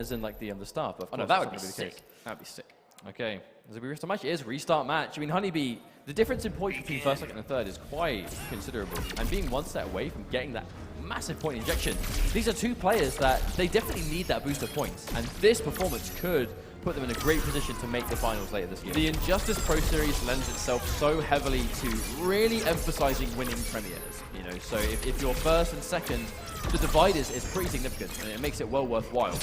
as in like the start. But Oh no, that would be sick. That would be sick. Okay, as we restart match, it is restart match. I mean, Honeybee, the difference in points between first, second, and third is quite considerable. And being one set away from getting that massive point injection, these are two players that they definitely need that boost of points. And this performance could put them in a great position to make the finals later this year. The Injustice Pro Series lends itself so heavily to really emphasizing winning premieres. You know, so if you're first and second, the divide is pretty significant, and it makes it well worthwhile.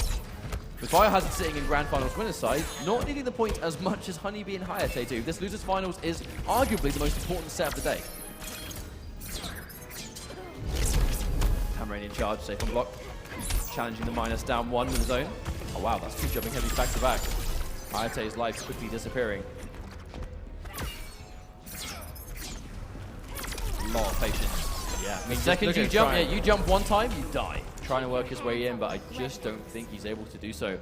With Biohazard sitting in Grand Finals winner's side, not needing the point as much as Honeybee and Hayatei do. This losers finals is arguably the most important set of the day. Cameron in charge, safe on block. Challenging the minus down one with his own. Oh wow, that's two jumping heavy back to back. Hayatei's life quickly disappearing. A lot of patience. Yeah, I mean, second you jump, yeah, you jump one time, you die. Trying to work his way in, but I just don't think he's able to do so.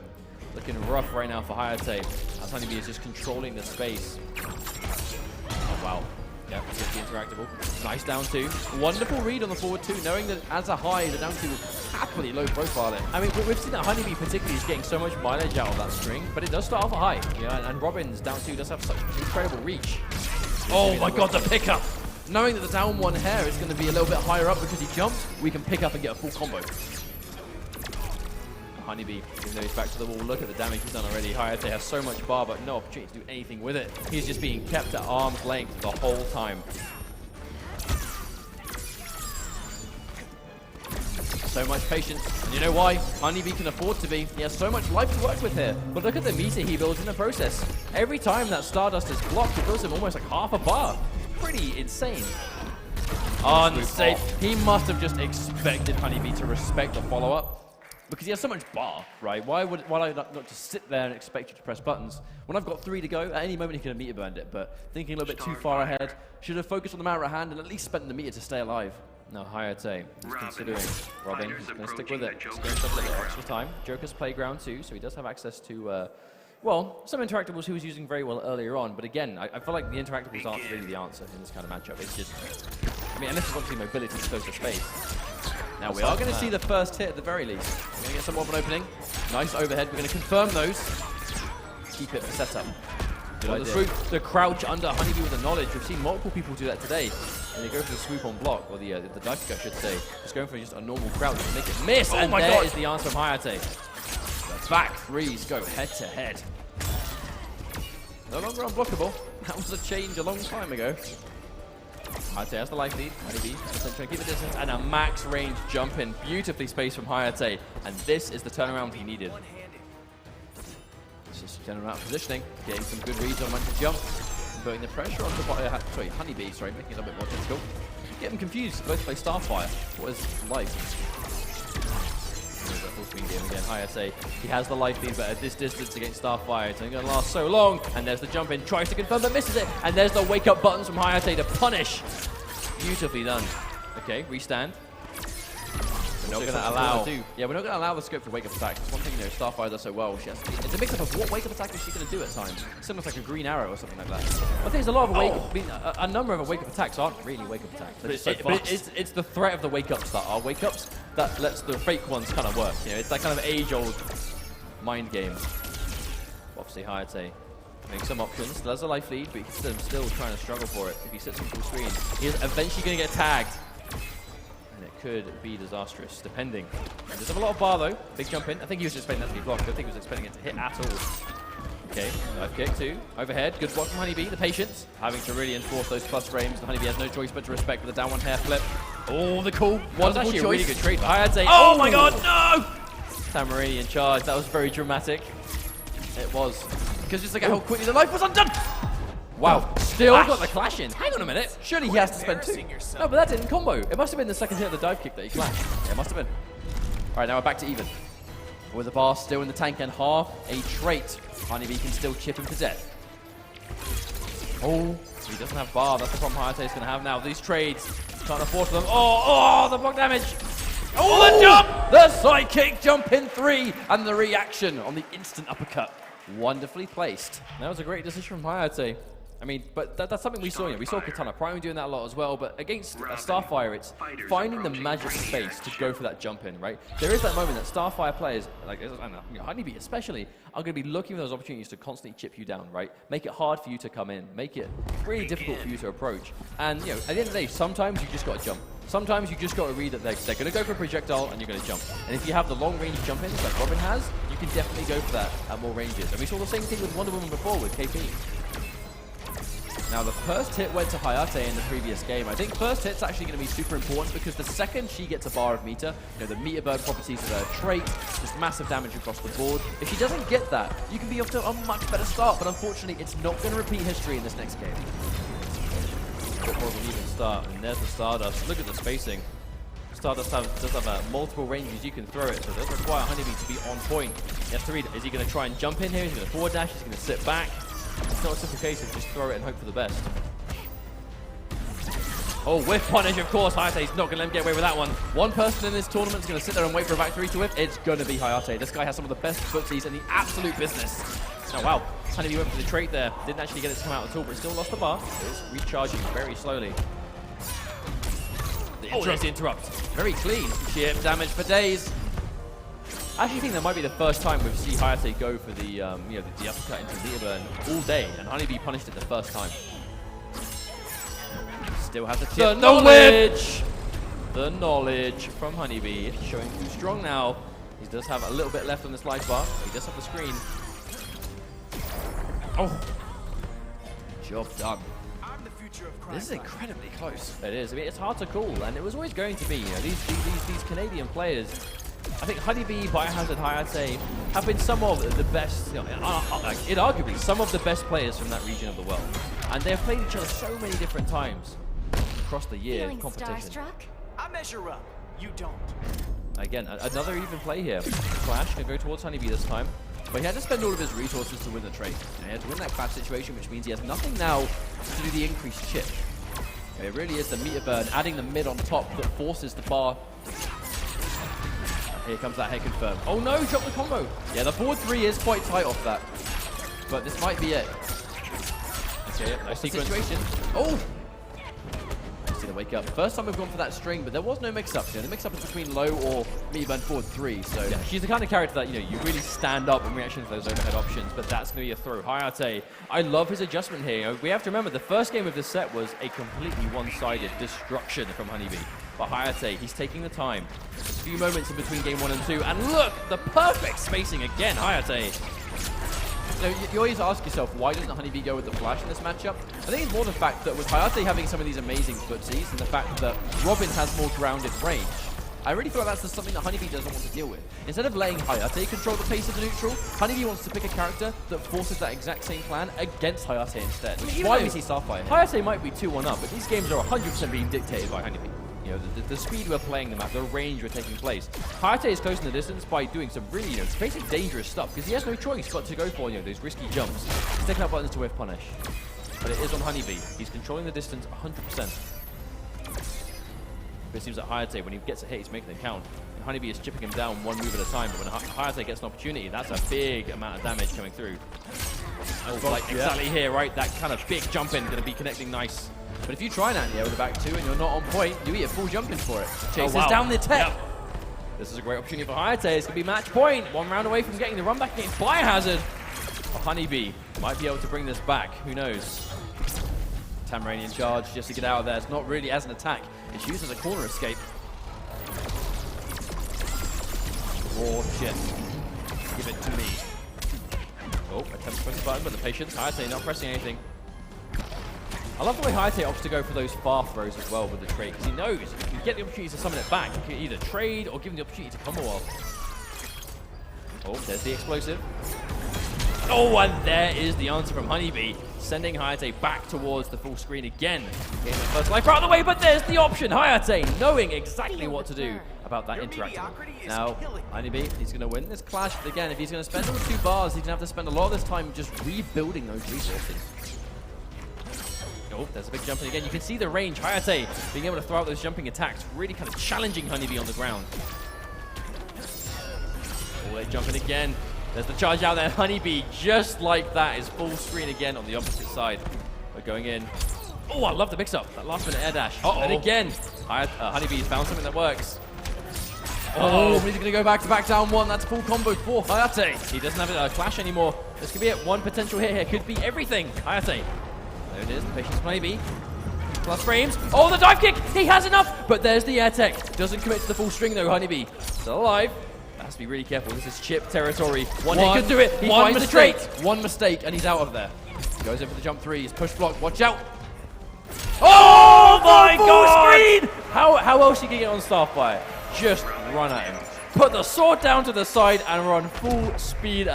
Looking rough right now for Hayatei, as Honeybee is just controlling the space. Oh wow. Yeah, it's interactable. Nice down two. Wonderful read on the forward two, knowing that as a high, the down two will happily low profile it. I mean, we've seen that Honeybee particularly is getting so much mileage out of that string, but it does start off a high. Yeah, and Robin's down two does have such incredible reach. Oh my god, the pickup! Knowing that the down one hair is going to be a little bit higher up because he jumped, we can pick up and get a full combo. Honeybee, even though he's back to the wall, look at the damage he's done already. Hayatei has so much bar, but no opportunity to do anything with it. He's just being kept at arm's length the whole time. So much patience. And you know why? Honeybee can afford to be. He has so much life to work with here. But look at the meter he builds in the process. Every time that Stardust is blocked, it builds him almost like half a bar. Pretty insane. Unsafe. He must have just expected Honeybee to respect the follow-up. Because he has so much bar, right? Why I not just sit there and expect you to press buttons? When I've got 3 to go, at any moment he could have meter burned it, but thinking a little bit too far ahead, should have focused on the matter at hand and at least spent the meter to stay alive. Now Hayatei is considering Robin. He's going to stick with it. He's going to have a little extra time. Joker's playground too, so he does have access to, well, some interactables he was using very well earlier on, but again, I feel like the interactables aren't really the answer in this kind of matchup. It's just, I mean, unless it's obviously mobility to close the space. Now we are going to see the first hit at the very least. We're going to get some more of an opening. Nice overhead. We're going to confirm those. Keep it for setup. The swoop, the crouch under Honeybee with the knowledge. We've seen multiple people do that today. And they go for the swoop on block, or the dive kick, I should say. Just going for just a normal crouch to make it miss. Oh and my God. Is the answer from Hayatei. The back threes go head to head. No longer unblockable. That was a change a long time ago. Hayatei has the life lead. Honeybee trying to keep the distance, and a max range jump in, beautifully spaced from Hayatei, and this is the turnaround he needed. It's just turning around positioning, getting some good reads on when to jump, putting the pressure on the Honeybee, making it a little bit more difficult. Get him confused. Both play Starfire. What is life? Full game again. Hayatei, he has the life lead, but at this distance against Starfire, it's only going to last so long. And there's the jump in, tries to confirm, but misses it. And there's the wake up buttons from Hayatei to punish. Beautifully done. Okay, restand. We're not going to allow. Yeah, we're not going to allow the scope for wake up attack. That's one thing Starfire does so well. She has, it's a mix up of what wake up attack is she going to do at times. Similar to like a green arrow or something like that. I think there's a lot of a number of wake up attacks aren't really wake up attacks. But it's the threat of the wake ups that are wake ups that lets the fake ones kind of work. You know, it's that kind of age old mind game. Obviously, Hayatei having some options. There's a life lead, but he's still trying to struggle for it. If he sits on full screen, he is eventually going to get tagged. And it could be disastrous, depending. He does have a lot of bar, though. Big jump in. I think he was expecting that to be blocked. I don't think he was expecting it to hit at all. Okay, life kick too. Overhead. Good block from Honeybee. The patience. Having to really enforce those plus frames. The Honeybee has no choice but to respect with the down one hair flip. Oh, the cool. Wonderful choice. A really good trade for Hayatei. Oh my God, no! Tamarini in charge. That was very dramatic. It was. Because just look at how quickly the life was undone. Wow, still got the clash in. Hang on a minute. Surely he has to spend 2. No, but that didn't combo. It must have been the second hit of the dive kick that he clashed. Yeah, it must have been. All right, now we're back to even. With the bar still in the tank and half a trait. Honeybee can still chip him to death. Oh, he doesn't have bar. That's the problem Hayatei's going to have now. These trades, can't afford them. Oh, the block damage. Oh, the jump! The side kick, jump in 3, and the reaction on the instant uppercut. Wonderfully placed. That was a great decision from Hayatei. I mean, but that's something we saw. We saw Katana Prime doing that a lot as well. But against Starfire, it's finding the magic space to go for that jump in, right? There is that moment that Starfire players, like I don't know, Honeybee especially, are going to be looking for those opportunities to constantly chip you down, right? Make it hard for you to come in, make it really difficult for you to approach. And at the end of the day, sometimes you just got to jump. Sometimes you just got to read that they're going to go for a projectile and you're going to jump. And if you have the long range jump ins like Robin has, you can definitely go for that at more ranges. And we saw the same thing with Wonder Woman before with KP. Now, the first hit went to Hayatei in the previous game. I think first hit's actually going to be super important because the second she gets a bar of meter, the meter bird properties of her trait, just massive damage across the board. If she doesn't get that, you can be off to a much better start, but unfortunately, it's not going to repeat history in this next game. A bit more of an even start, and there's the Stardust. Look at the spacing. Stardust does have multiple ranges you can throw it, so it does require Honeybee to be on point. He has to read, is he going to try and jump in here? Is he going to forward dash? Is he going to sit back? It's not a simple case of just throw it and hope for the best. Oh, whiff punish, of course. Hayatei's not going to let him get away with that one. One person in this tournament is going to sit there and wait for a back three to whiff. It's going to be Hayatei. This guy has some of the best footsies in the absolute business. Oh, wow. Honeybee went for the trait there. Didn't actually get it to come out at all, but still lost the bar. It's recharging very slowly. There's the interrupt. Very clean. Chip damage for days. I actually think that might be the first time we've seen Hayatei go for the uppercut into meter burn all day, and Honeybee punished it the first time. Still has the knowledge! The knowledge from Honeybee, showing who's strong now. He does have a little bit left on this life bar. He does have the screen. Oh! Job done. This is incredibly close. It is. I mean, it's hard to call, and it was always going to be. These Canadian players. I think Honeybee, Biohazard, Hayatei have been some of the best, inarguably, some of the best players from that region of the world. And they've played each other so many different times across the year in competition. Starstruck? I measure up. You don't. Again, another even play here. Clash can go towards Honeybee this time. But he had to spend all of his resources to win the trade. And he had to win that clash situation, which means he has nothing now to do the increased chip. It really is the meter burn, adding the mid on top that forces the bar. Here comes that head confirm. Oh no, drop the combo. Yeah, the forward three is quite tight off that. But this might be it. Okay, nice situation. Oh! See the wake up. First time we've gone for that string, but there was no mix-up. The mix-up is between low or meter burn forward three. So yeah, she's the kind of character that, you really stand up in reaction to those overhead options, but that's going to be a throw. Hayatei, I love his adjustment here. We have to remember the first game of this set was a completely one-sided destruction from Honeybee. But Hayatei, he's taking the time. A few moments in between game 1 and 2, and look, the perfect spacing again, Hayatei. You always ask yourself, why doesn't Honeybee go with the flash in this matchup? I think it's more the fact that with Hayatei having some of these amazing footsies, and the fact that Robin has more grounded range, I really feel like that's just something that Honeybee doesn't want to deal with. Instead of letting Hayatei control the pace of the neutral, Honeybee wants to pick a character that forces that exact same plan against Hayatei instead. Which is why we see Starfire here. Hayatei might be 2-1 up, but these games are 100% being dictated by Honeybee. The speed we're playing them at, the range we're taking place. Hayatei is closing the distance by doing some really, basically dangerous stuff, because he has no choice but to go for, those risky jumps. He's taking out buttons to whiff punish. But it is on Honeybee. He's controlling the distance 100%. But it seems that Hayatei, when he gets a hit, he's making them count. And Honeybee is chipping him down one move at a time, but when Hayatei gets an opportunity, that's a big amount of damage coming through. Exactly here, right? That kind of big jump in, going to be connecting nice. But if you try an anti-air with a back two and you're not on point, you eat a full jump in for it. Chases down the tech. Yep. This is a great opportunity for Hayatei. It's going to be match point. 1 round away from getting the run back against Biohazard. But Honeybee might be able to bring this back. Who knows? Tamaranian charge just to get out of there. It's not really as an attack. It's used as a corner escape. Raw shit. Give it to me. Oh, attempt to press the button, but the patience. Hayatei not pressing anything. I love the way Hayatei opts to go for those far throws as well with the trade, because he knows if you get the opportunity to summon it back, you can either trade or give him the opportunity to combo off. Oh, there's the explosive. Oh, and there is the answer from Honeybee, sending Hayatei back towards the full screen again. Getting the first life out of the way, but there's the option. Hayatei knowing exactly what to do about that interaction. Now, Honeybee, he's going to win this clash, but again, if he's going to spend all 2 bars, he's going to have to spend a lot of this time just rebuilding those resources. Oh, there's a big jumping again. You can see the range. Hayatei being able to throw out those jumping attacks, really kind of challenging Honeybee on the ground. Oh, they're jumping again. There's the charge out there. Honeybee, just like that, is full screen again on the opposite side. We're going in. Oh, I love the mix-up. That last-minute air dash. Uh-oh. And again, Honeybee's found something that works. Oh, he's going to go back down one. That's full combo for Hayatei. He doesn't have a clash anymore. This could be it. One potential hit here. Could be everything. Hayatei. There it is. The patience maybe. Plus frames. Oh, the dive kick. He has enough. But there's the air tech. Doesn't commit to the full string though, Honeybee. Still alive. Has to be really careful. This is chip territory. One hit could do it. He finds the trait. One mistake and he's out of there. Goes in for the jump threes. Push block. Watch out. Oh my god! Screen! How else you can get on Starfire? Just run at him. Put the sword down to the side and run full speed